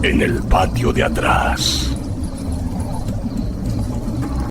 en el patio de atrás.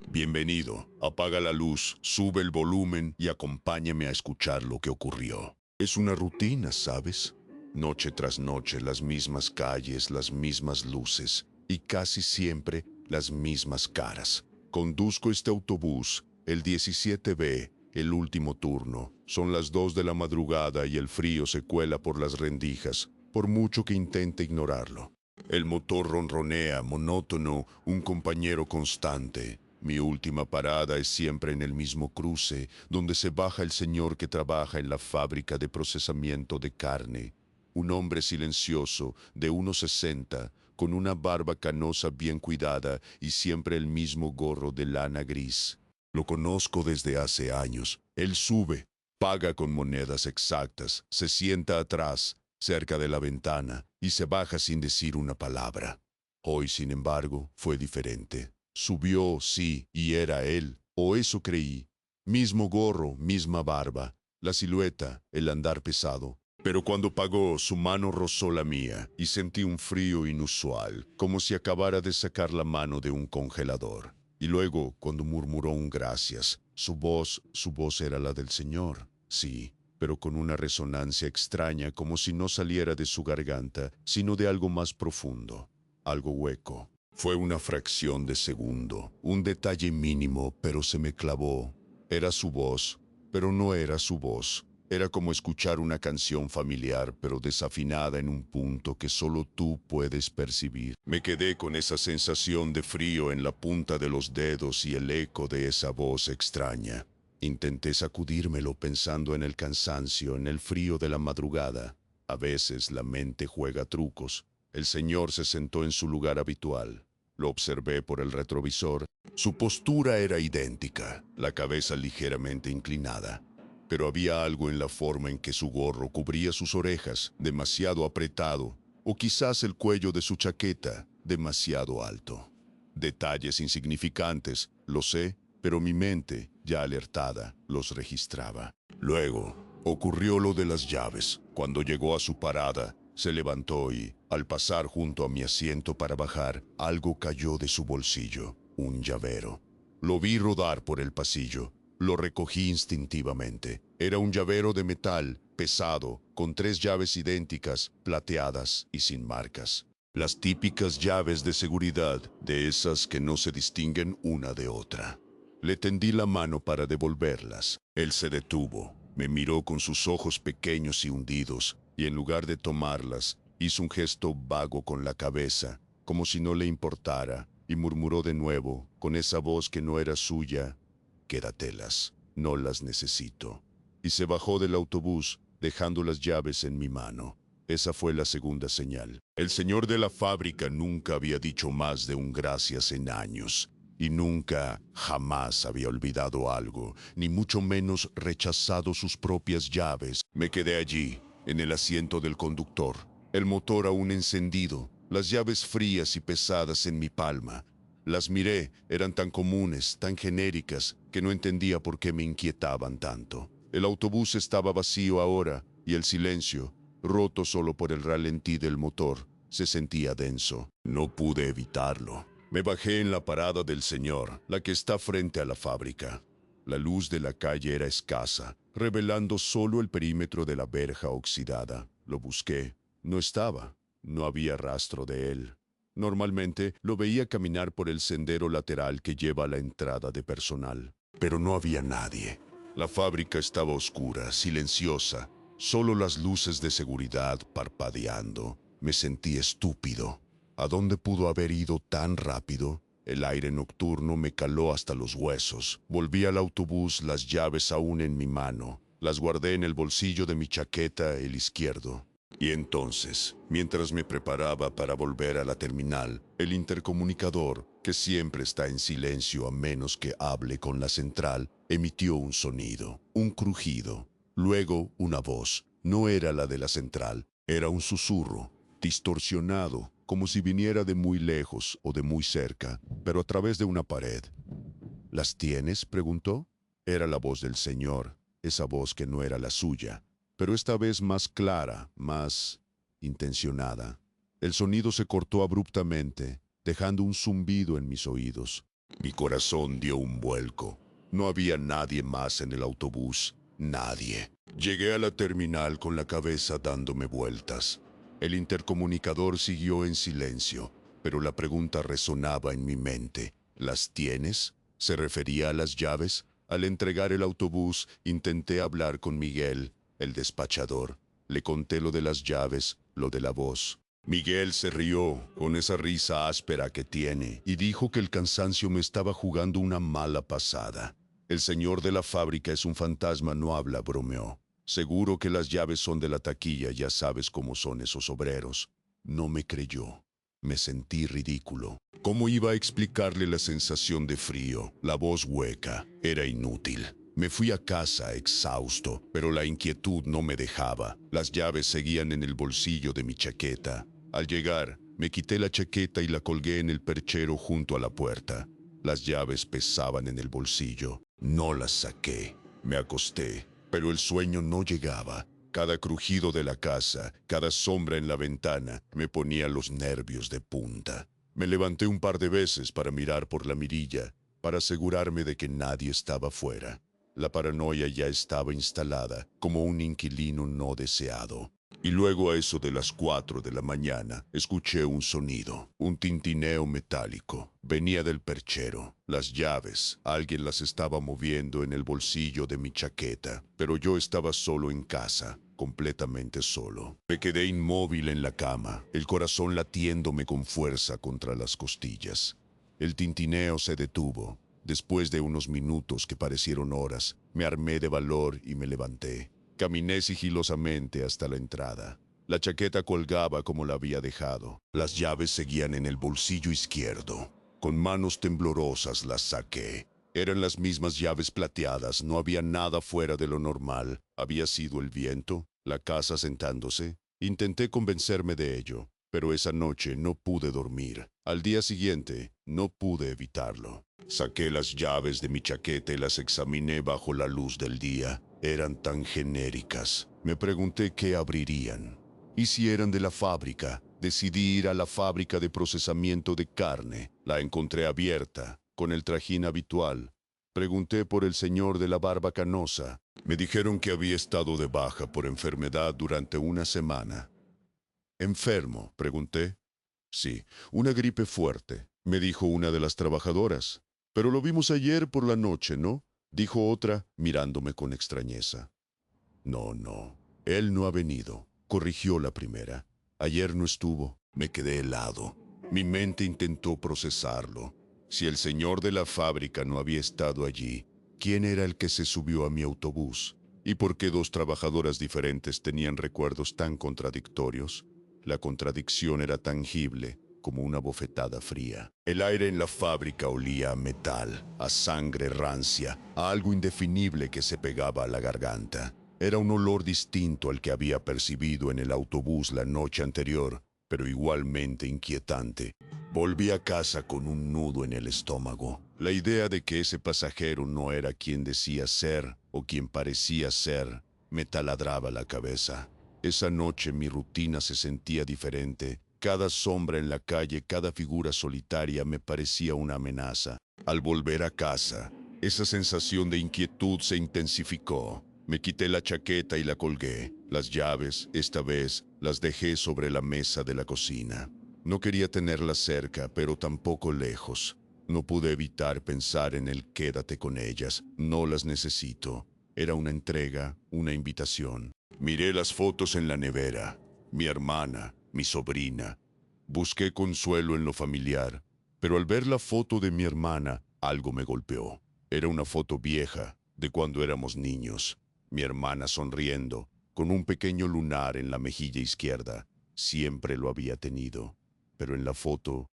Bienvenido. Apaga la luz, sube el volumen y acompáñame a escuchar lo que ocurrió. Es una rutina, ¿sabes? Noche tras noche, las mismas calles, las mismas luces y casi siempre las mismas caras. Conduzco este autobús, el 17B, el último turno. Son las 2 de la madrugada y el frío se cuela por las rendijas, por mucho que intente ignorarlo. El motor ronronea, monótono, un compañero constante. Mi última parada es siempre en el mismo cruce, donde se baja el señor que trabaja en la fábrica de procesamiento de carne. Un hombre silencioso, de 1,60, con una barba canosa bien cuidada y siempre el mismo gorro de lana gris. Lo conozco desde hace años. Él sube, paga con monedas exactas, se sienta atrás, cerca de la ventana, y se baja sin decir una palabra. Hoy, sin embargo, fue diferente. Subió, sí, y era él, o eso creí. Mismo gorro, misma barba, la silueta, el andar pesado. Pero cuando pagó, su mano rozó la mía y sentí un frío inusual, como si acabara de sacar la mano de un congelador. Y luego, cuando murmuró un gracias, su voz era la del Señor, sí, pero con una resonancia extraña, como si no saliera de su garganta, sino de algo más profundo, algo hueco. Fue una fracción de segundo, un detalle mínimo, pero se me clavó. Era su voz, pero no era su voz. Era como escuchar una canción familiar, pero desafinada en un punto que solo tú puedes percibir. Me quedé con esa sensación de frío en la punta de los dedos y el eco de esa voz extraña. Intenté sacudírmelo pensando en el cansancio, en el frío de la madrugada. A veces la mente juega trucos. El señor se sentó en su lugar habitual. Lo observé por el retrovisor. Su postura era idéntica, la cabeza ligeramente inclinada. Pero había algo en la forma en que su gorro cubría sus orejas, demasiado apretado, o quizás el cuello de su chaqueta, demasiado alto. Detalles insignificantes, lo sé, pero mi mente, ya alertada, los registraba. Luego, ocurrió lo de las llaves. Cuando llegó a su parada, se levantó y, al pasar junto a mi asiento para bajar, algo cayó de su bolsillo, un llavero. Lo vi rodar por el pasillo. Lo recogí instintivamente. Era un llavero de metal, pesado, con 3 llaves idénticas, plateadas y sin marcas. Las típicas llaves de seguridad, de esas que no se distinguen una de otra. Le tendí la mano para devolverlas. Él se detuvo, me miró con sus ojos pequeños y hundidos, y en lugar de tomarlas, hizo un gesto vago con la cabeza, como si no le importara, y murmuró de nuevo, con esa voz que no era suya: «Quédatelas, no las necesito». Y se bajó del autobús, dejando las llaves en mi mano. Esa fue la segunda señal. El señor de la fábrica nunca había dicho más de un gracias en años. Y nunca, jamás había olvidado algo, ni mucho menos rechazado sus propias llaves. Me quedé allí, en el asiento del conductor, el motor aún encendido, las llaves frías y pesadas en mi palma. Las miré, eran tan comunes, tan genéricas, que no entendía por qué me inquietaban tanto. El autobús estaba vacío ahora, y el silencio, roto solo por el ralentí del motor, se sentía denso. No pude evitarlo. Me bajé en la parada del señor, la que está frente a la fábrica. La luz de la calle era escasa, revelando solo el perímetro de la verja oxidada. Lo busqué. No estaba. No había rastro de él. Normalmente lo veía caminar por el sendero lateral que lleva a la entrada de personal. Pero no había nadie. La fábrica estaba oscura, silenciosa, solo las luces de seguridad parpadeando. Me sentí estúpido. ¿A dónde pudo haber ido tan rápido? El aire nocturno me caló hasta los huesos. Volví al autobús, las llaves aún en mi mano. Las guardé en el bolsillo de mi chaqueta, el izquierdo. Y entonces, mientras me preparaba para volver a la terminal, el intercomunicador, que siempre está en silencio a menos que hable con la central, emitió un sonido, un crujido. Luego una voz. No era la de la central, era un susurro, distorsionado, como si viniera de muy lejos o de muy cerca, pero a través de una pared. ¿Las tienes?, preguntó. Era la voz del señor, esa voz que no era la suya, pero esta vez más clara, más intencionada. El sonido se cortó abruptamente, dejando un zumbido en mis oídos. Mi corazón dio un vuelco. No había nadie más en el autobús. Nadie. Llegué a la terminal con la cabeza dándome vueltas. El intercomunicador siguió en silencio, pero la pregunta resonaba en mi mente. ¿Las tienes? ¿Se refería a las llaves? Al entregar el autobús, intenté hablar con Miguel, el despachador. Le conté lo de las llaves, lo de la voz. Miguel se rió con esa risa áspera que tiene y dijo que el cansancio me estaba jugando una mala pasada. El señor de la fábrica es un fantasma, no habla, bromeó. Seguro que las llaves son de la taquilla, ya sabes cómo son esos obreros. No me creyó. Me sentí ridículo. ¿Cómo iba a explicarle la sensación de frío, la voz hueca? Era inútil. Me fui a casa exhausto, pero la inquietud no me dejaba. Las llaves seguían en el bolsillo de mi chaqueta. Al llegar, me quité la chaqueta y la colgué en el perchero junto a la puerta. Las llaves pesaban en el bolsillo. No las saqué. Me acosté, pero el sueño no llegaba. Cada crujido de la casa, cada sombra en la ventana, me ponía los nervios de punta. Me levanté un par de veces para mirar por la mirilla, para asegurarme de que nadie estaba fuera. La paranoia ya estaba instalada, como un inquilino no deseado. Y luego a eso de las 4 de la mañana, escuché un sonido, un tintineo metálico. Venía del perchero. Las llaves, alguien las estaba moviendo en el bolsillo de mi chaqueta, pero yo estaba solo en casa, completamente solo. Me quedé inmóvil en la cama, el corazón latiéndome con fuerza contra las costillas. El tintineo se detuvo. Después de unos minutos que parecieron horas, me armé de valor y me levanté. Caminé sigilosamente hasta la entrada. La chaqueta colgaba como la había dejado. Las llaves seguían en el bolsillo izquierdo. Con manos temblorosas las saqué. Eran las mismas llaves plateadas, no había nada fuera de lo normal. Había sido el viento, la casa sentándose. Intenté convencerme de ello, pero esa noche no pude dormir. Al día siguiente, no pude evitarlo. Saqué las llaves de mi chaqueta y las examiné bajo la luz del día. Eran tan genéricas. Me pregunté qué abrirían. ¿Y si eran de la fábrica? Decidí ir a la fábrica de procesamiento de carne. La encontré abierta, con el trajín habitual. Pregunté por el señor de la barba canosa. Me dijeron que había estado de baja por enfermedad durante una semana. ¿Enfermo?, pregunté. Sí, una gripe fuerte, me dijo una de las trabajadoras. Pero lo vimos ayer por la noche, ¿no?, dijo otra, mirándome con extrañeza. No, él no ha venido, corrigió la primera. Ayer no estuvo. Me quedé helado. Mi mente intentó procesarlo. Si el señor de la fábrica no había estado allí, ¿quién era el que se subió a mi autobús? ¿Y por qué dos trabajadoras diferentes tenían recuerdos tan contradictorios? La contradicción era tangible, como una bofetada fría. El aire en la fábrica olía a metal, a sangre rancia, a algo indefinible que se pegaba a la garganta. Era un olor distinto al que había percibido en el autobús la noche anterior, pero igualmente inquietante. Volví a casa con un nudo en el estómago. La idea de que ese pasajero no era quien decía ser o quien parecía ser me taladraba la cabeza. Esa noche mi rutina se sentía diferente. Cada sombra en la calle, cada figura solitaria me parecía una amenaza. Al volver a casa, esa sensación de inquietud se intensificó. Me quité la chaqueta y la colgué. Las llaves, esta vez, las dejé sobre la mesa de la cocina. No quería tenerlas cerca, pero tampoco lejos. No pude evitar pensar en el quédate con ellas. No las necesito. Era una entrega, una invitación. Miré las fotos en la nevera. Mi hermana, mi sobrina. Busqué consuelo en lo familiar, pero al ver la foto de mi hermana, algo me golpeó. Era una foto vieja, de cuando éramos niños. Mi hermana sonriendo, con un pequeño lunar en la mejilla izquierda. Siempre lo había tenido. Pero en la foto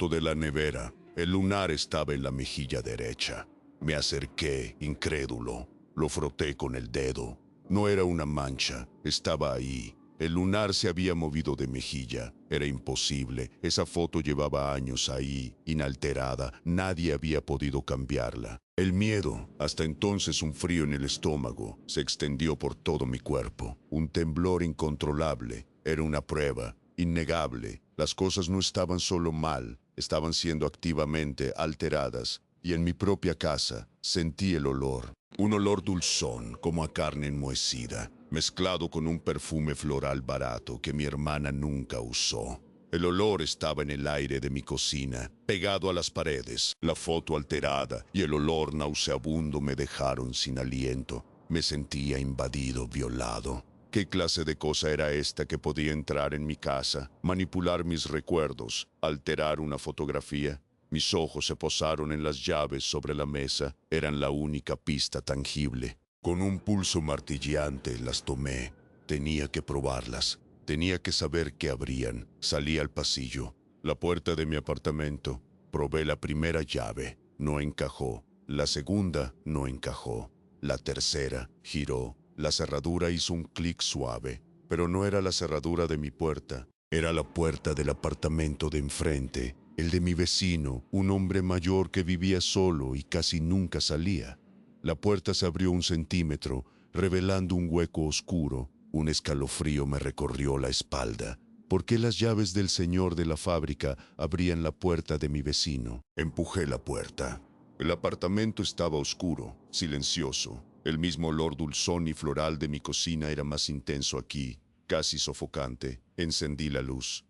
de la nevera, el lunar estaba en la mejilla derecha. Me acerqué, incrédulo. Lo froté con el dedo. No era una mancha, estaba ahí. El lunar se había movido de mejilla. Era imposible. Esa foto llevaba años ahí, inalterada. Nadie había podido cambiarla. El miedo, hasta entonces un frío en el estómago, se extendió por todo mi cuerpo. Un temblor incontrolable. Era una prueba, innegable, Las cosas no estaban solo mal, estaban siendo activamente alteradas, y en mi propia casa sentí el olor. Un olor dulzón, como a carne enmohecida, mezclado con un perfume floral barato que mi hermana nunca usó. El olor estaba en el aire de mi cocina, pegado a las paredes. La foto alterada y el olor nauseabundo me dejaron sin aliento. Me sentía invadido, violado. ¿Qué clase de cosa era esta que podía entrar en mi casa, manipular mis recuerdos, alterar una fotografía? Mis ojos se posaron en las llaves sobre la mesa. Eran la única pista tangible. Con un pulso martilleante las tomé. Tenía que probarlas. Tenía que saber qué abrían. Salí al pasillo. La puerta de mi apartamento. Probé la primera llave. No encajó. La segunda no encajó. La tercera giró. La cerradura hizo un clic suave, pero no era la cerradura de mi puerta. Era la puerta del apartamento de enfrente, el de mi vecino, un hombre mayor que vivía solo y casi nunca salía. La puerta se abrió 1 centímetro, revelando un hueco oscuro. Un escalofrío me recorrió la espalda. ¿Por qué las llaves del señor de la fábrica abrían la puerta de mi vecino? Empujé la puerta. El apartamento estaba oscuro, silencioso. El mismo olor dulzón y floral de mi cocina era más intenso aquí, casi sofocante. Encendí la luz.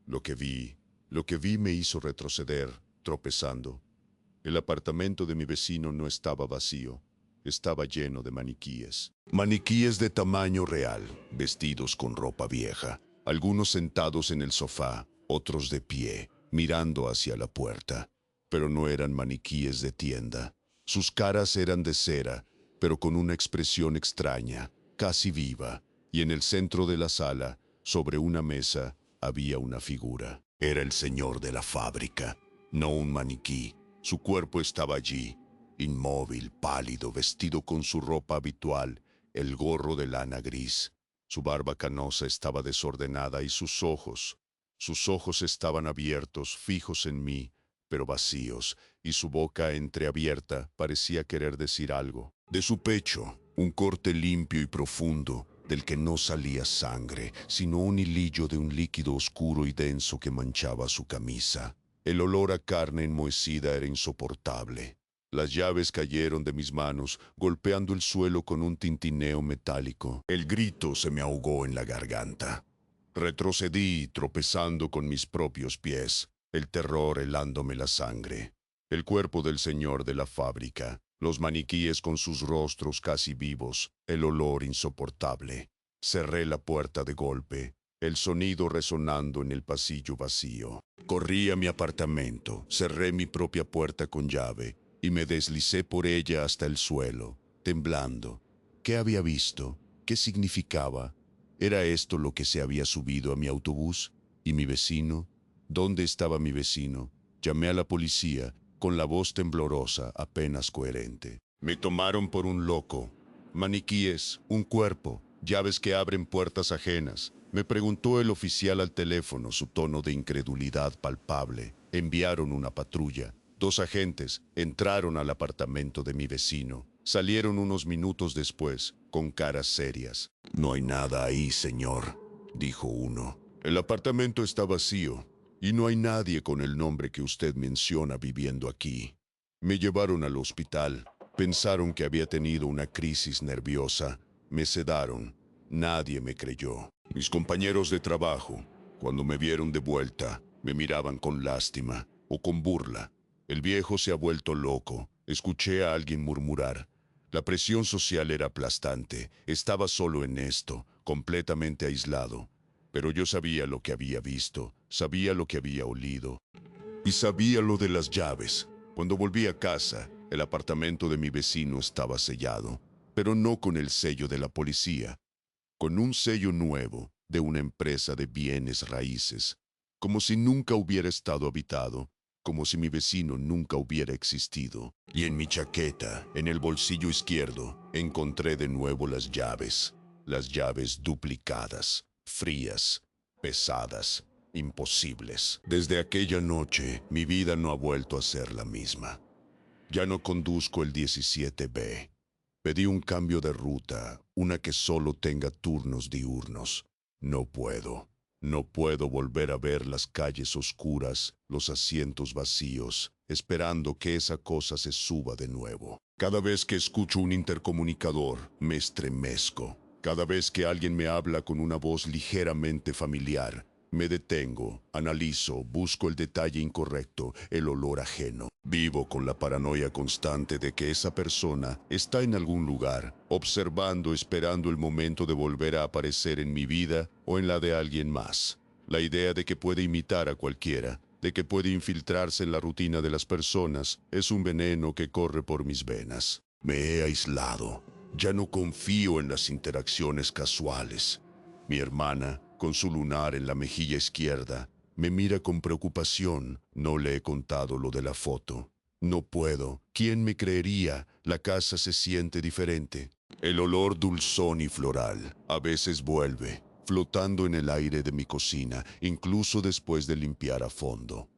Lo que vi me hizo retroceder, tropezando. El apartamento de mi vecino no estaba vacío, estaba lleno de maniquíes. Maniquíes de tamaño real, vestidos con ropa vieja, algunos sentados en el sofá, otros de pie, mirando hacia la puerta. Pero no eran maniquíes de tienda. Sus caras eran de cera, pero con una expresión extraña, casi viva, y en el centro de la sala, sobre una mesa, había una figura. Era el señor de la fábrica, no un maniquí. Su cuerpo estaba allí, inmóvil, pálido, vestido con su ropa habitual, el gorro de lana gris. Su barba canosa estaba desordenada y sus ojos estaban abiertos, fijos en mí, pero vacíos, y su boca entreabierta parecía querer decir algo. De su pecho, un corte limpio y profundo, del que no salía sangre, sino un hilillo de un líquido oscuro y denso que manchaba su camisa. El olor a carne enmohecida era insoportable. Las llaves cayeron de mis manos, golpeando el suelo con un tintineo metálico. El grito se me ahogó en la garganta. Retrocedí, tropezando con mis propios pies, el terror helándome la sangre. El cuerpo del señor de la fábrica, los maniquíes con sus rostros casi vivos, el olor insoportable. Cerré la puerta de golpe, el sonido resonando en el pasillo vacío. Corrí a mi apartamento, cerré mi propia puerta con llave y me deslicé por ella hasta el suelo, temblando. ¿Qué había visto? ¿Qué significaba? ¿Era esto lo que se había subido a mi autobús? ¿Y mi vecino? ¿Dónde estaba mi vecino? Llamé a la policía, con la voz temblorosa, apenas coherente. Me tomaron por un loco. Maniquíes, un cuerpo, llaves que abren puertas ajenas. Me preguntó el oficial al teléfono, su tono de incredulidad palpable. Enviaron una patrulla. 2 agentes entraron al apartamento de mi vecino. Salieron unos minutos después, con caras serias. «No hay nada ahí, señor», dijo uno. «El apartamento está vacío, y no hay nadie con el nombre que usted menciona viviendo aquí». Me llevaron al hospital. Pensaron que había tenido una crisis nerviosa. Me sedaron. Nadie me creyó. Mis compañeros de trabajo, cuando me vieron de vuelta, me miraban con lástima o con burla. «El viejo se ha vuelto loco», escuché a alguien murmurar. La presión social era aplastante. Estaba solo en esto, completamente aislado. Pero yo sabía lo que había visto, sabía lo que había olido. Y sabía lo de las llaves. Cuando volví a casa, el apartamento de mi vecino estaba sellado, pero no con el sello de la policía, con un sello nuevo de una empresa de bienes raíces, como si nunca hubiera estado habitado, como si mi vecino nunca hubiera existido. Y en mi chaqueta, en el bolsillo izquierdo, encontré de nuevo las llaves duplicadas, frías, pesadas, imposibles. Desde aquella noche, mi vida no ha vuelto a ser la misma. Ya no conduzco el 17B. Pedí un cambio de ruta, una que solo tenga turnos diurnos. No puedo. No puedo volver a ver las calles oscuras, los asientos vacíos, esperando que esa cosa se suba de nuevo. Cada vez que escucho un intercomunicador, me estremezco. Cada vez que alguien me habla con una voz ligeramente familiar, me detengo, analizo, busco el detalle incorrecto, el olor ajeno. Vivo con la paranoia constante de que esa persona está en algún lugar, observando, esperando el momento de volver a aparecer en mi vida o en la de alguien más. La idea de que puede imitar a cualquiera, de que puede infiltrarse en la rutina de las personas, es un veneno que corre por mis venas. Me he aislado. Ya no confío en las interacciones casuales. Mi hermana, con su lunar en la mejilla izquierda, me mira con preocupación. No le he contado lo de la foto. No puedo. ¿Quién me creería? La casa se siente diferente. El olor dulzón y floral a veces vuelve, flotando en el aire de mi cocina, incluso después de limpiar a fondo.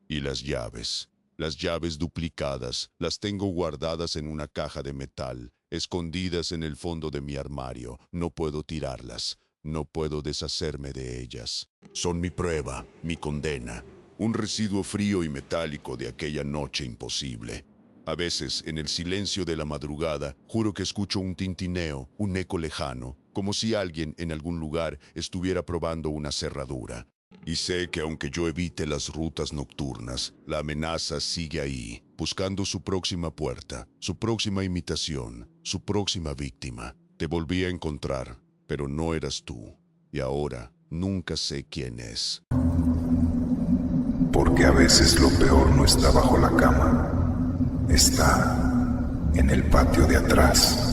Y las llaves duplicadas, las tengo guardadas en una caja de metal, escondidas en el fondo de mi armario. No puedo tirarlas. No puedo deshacerme de ellas. Son mi prueba, mi condena, un residuo frío y metálico de aquella noche imposible. A veces, en el silencio de la madrugada, juro que escucho un tintineo, un eco lejano, como si alguien en algún lugar estuviera probando una cerradura. Y sé que aunque yo evite las rutas nocturnas, la amenaza sigue ahí, buscando su próxima puerta, su próxima imitación, su próxima víctima. Te volví a encontrar, pero no eras tú, y ahora nunca sé quién es. Porque a veces lo peor no está bajo la cama, está en el patio de atrás.